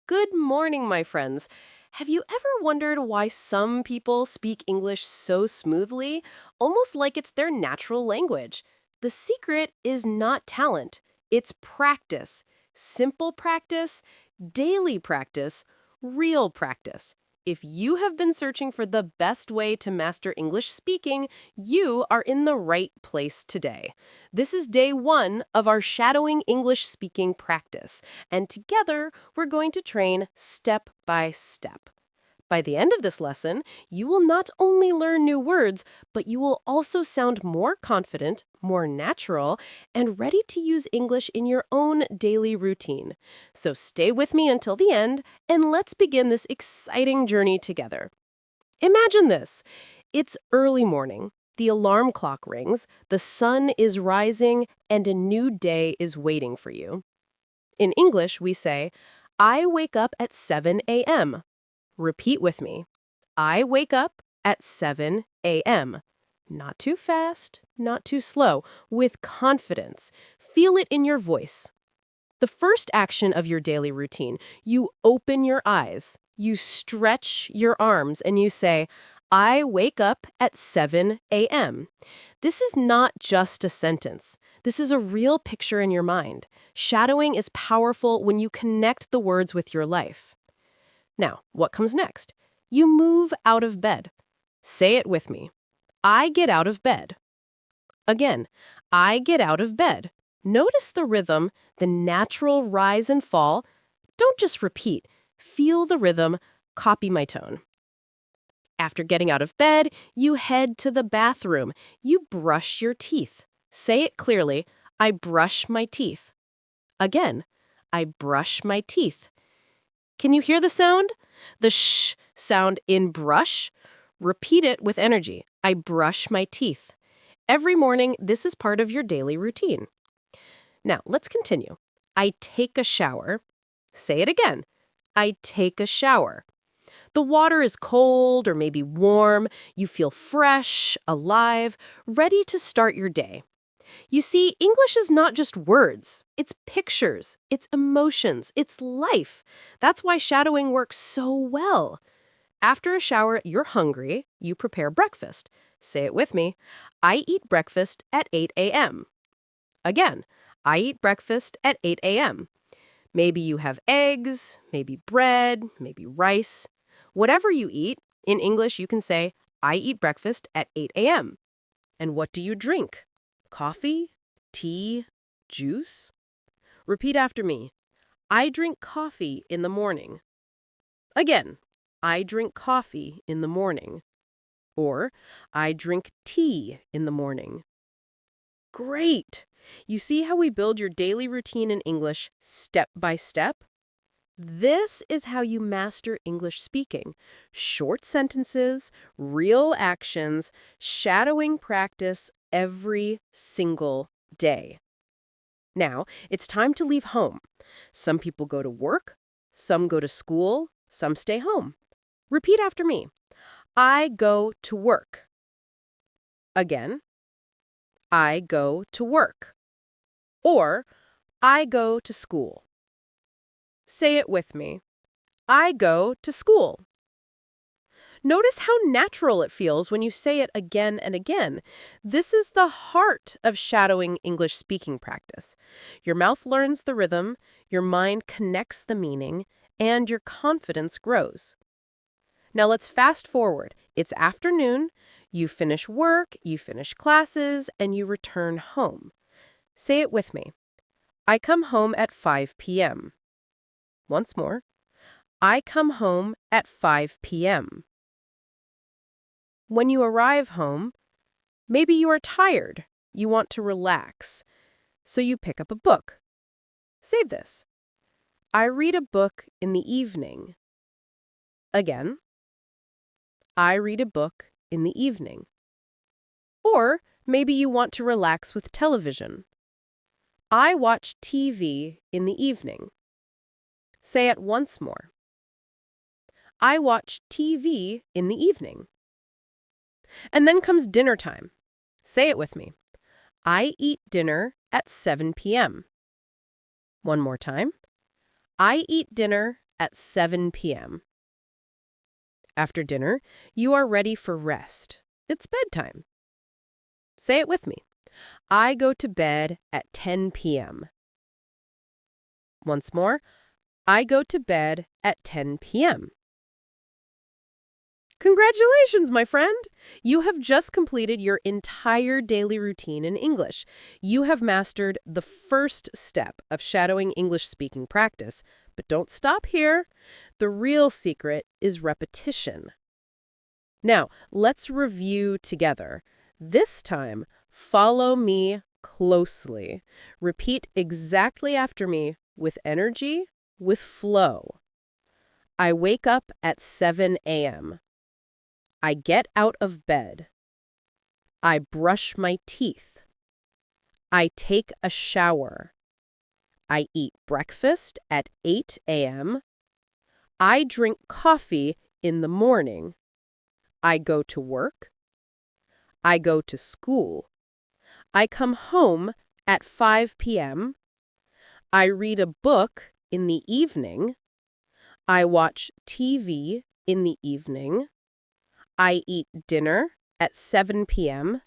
Good morning, my friends. Have you ever wondered why some people speak English so smoothly, almost like it's their natural language? The secret is not talent, it's practice. Simple practice, daily practice, real practice. If you have been searching for the best way to master English speaking, you are in the right place today. This is day 1 of our Shadowing English Speaking practice, and together we're going to train step by step. By the end of this lesson, you will not only learn new words, but you will also sound more confident, more natural, and ready to use English in your own daily routine. So stay with me until the end, and let's begin this exciting journey together. Imagine this. It's early morning. The alarm clock rings, the sun is rising, and a new day is waiting for you. In English, we say, I wake up at 7 a.m. Repeat with me. I wake up at 7 a.m. Not too fast, not too slow, with confidence. Feel it in your voice. The first action of your daily routine, you open your eyes, you stretch your arms, and you say, I wake up at 7 a.m. This is not just a sentence. This is a real picture in your mind. Shadowing is powerful when you connect the words with your life. Now, what comes next? You move out of bed. Say it with me. I get out of bed. Again, I get out of bed. Notice the rhythm, the natural rise and fall. Don't just repeat. Feel the rhythm. Copy my tone. After getting out of bed, you head to the bathroom. You brush your teeth. Say it clearly. I brush my teeth. Again, I brush my teeth. Can you hear the sound? The sh sound in brush? Repeat it with energy. I brush my teeth. Every morning, this is part of your daily routine. Now, let's continue. I take a shower. Say it again. I take a shower. The water is cold or maybe warm. You feel fresh, alive, ready to start your day. You see, English is not just words. It's pictures, it's emotions, it's life. That's why shadowing works so well. After a shower, you're hungry. You prepare breakfast. Say it with me. I eat breakfast at 8 a.m. Again, I eat breakfast at 8 a.m. Maybe you have eggs, maybe bread, maybe rice. Whatever you eat, in English you can say, I eat breakfast at 8 a.m. And what do you drink? Coffee? Tea? Juice? Repeat after me. I drink coffee in the morning. Again, I drink coffee in the morning. Or, I drink tea in the morning. Great! You see how we build your daily routine in English step by step? This is how you master English speaking. Short sentences, real actions, shadowing practice every single day. Now, it's time to leave home. Some people go to work, some go to school, some stay home. Repeat after me. I go to work. Again, I go to work. Or, I go to school. Say it with me. I go to school. Notice how natural it feels when you say it again and again. This is the heart of shadowing English speaking practice. Your mouth learns the rhythm, your mind connects the meaning, and your confidence grows. Now let's fast forward. It's afternoon, you finish work, you finish classes, and you return home. Say it with me. I come home at 5 p.m. Once more. I come home at 5 p.m. When you arrive home, maybe you are tired. You want to relax. So you pick up a book. Save this. I read a book in the evening. Again. I read a book in the evening. Or maybe you want to relax with television. I watch TV in the evening. Say it once more. I watch TV in the evening. And then comes dinner time. Say it with me. I eat dinner at 7 p.m. One more time. I eat dinner at 7 p.m. After dinner, you are ready for rest. It's bedtime. Say it with me. I go to bed at 10 p.m. Once more, I go to bed at 10 p.m. Congratulations, my friend! You have just completed your entire daily routine in English. You have mastered the first step of shadowing English speaking practice. But don't stop here. The real secret is repetition. Now, let's review together. This time, follow me closely. Repeat exactly after me with energy, with flow. I wake up at 7 a.m. I get out of bed. I brush my teeth. I take a shower. I eat breakfast at 8 a.m. I drink coffee in the morning. I go to work. I go to school. I come home at 5 p.m. I read a book in the evening. I watch TV in the evening. I eat dinner at 7 p.m.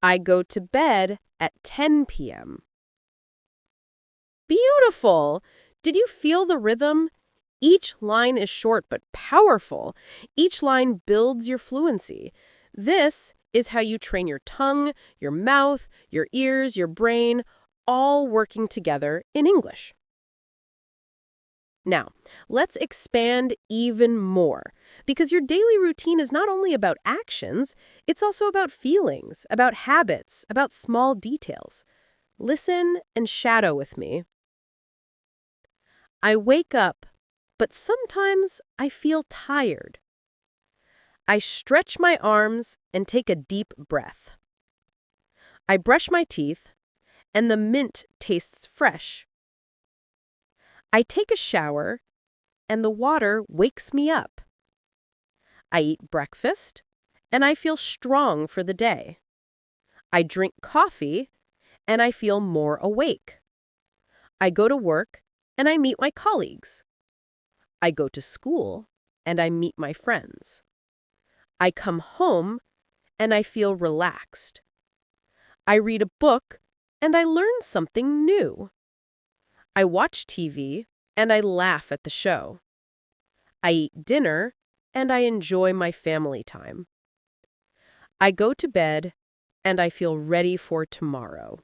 I go to bed at 10 p.m. Beautiful! Did you feel the rhythm? Each line is short but powerful. Each line builds your fluency. This is how you train your tongue, your mouth, your ears, your brain, all working together in English. Now, let's expand even more, because your daily routine is not only about actions, it's also about feelings, about habits, about small details. Listen and shadow with me. I wake up, but sometimes I feel tired. I stretch my arms and take a deep breath. I brush my teeth, and the mint tastes fresh. I take a shower, and the water wakes me up. I eat breakfast, and I feel strong for the day. I drink coffee, and I feel more awake. I go to work, and I meet my colleagues. I go to school, and I meet my friends. I come home, and I feel relaxed. I read a book, and I learn something new. I watch TV, and I laugh at the show. I eat dinner, and I enjoy my family time. I go to bed, and I feel ready for tomorrow.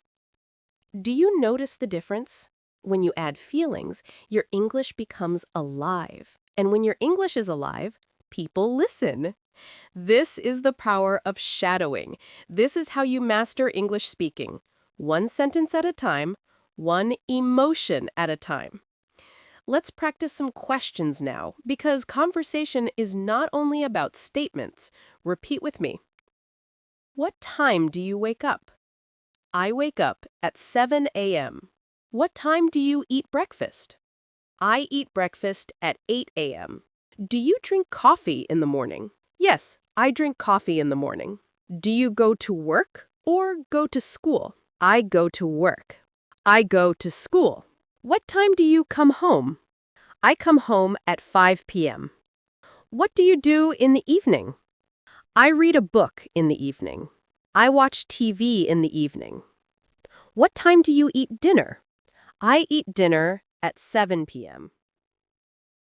Do you notice the difference? When you add feelings, your English becomes alive. And when your English is alive, people listen. This is the power of shadowing. This is how you master English speaking. One sentence at a time, one emotion at a time. Let's practice some questions now, because conversation is not only about statements. Repeat with me. What time do you wake up? I wake up at 7 a.m. What time do you eat breakfast? I eat breakfast at 8 a.m. Do you drink coffee in the morning? Yes, I drink coffee in the morning. Do you go to work or go to school? I go to work. I go to school. What time do you come home? I come home at 5 p.m. What do you do in the evening? I read a book in the evening. I watch TV in the evening. What time do you eat dinner? I eat dinner at 7 p.m.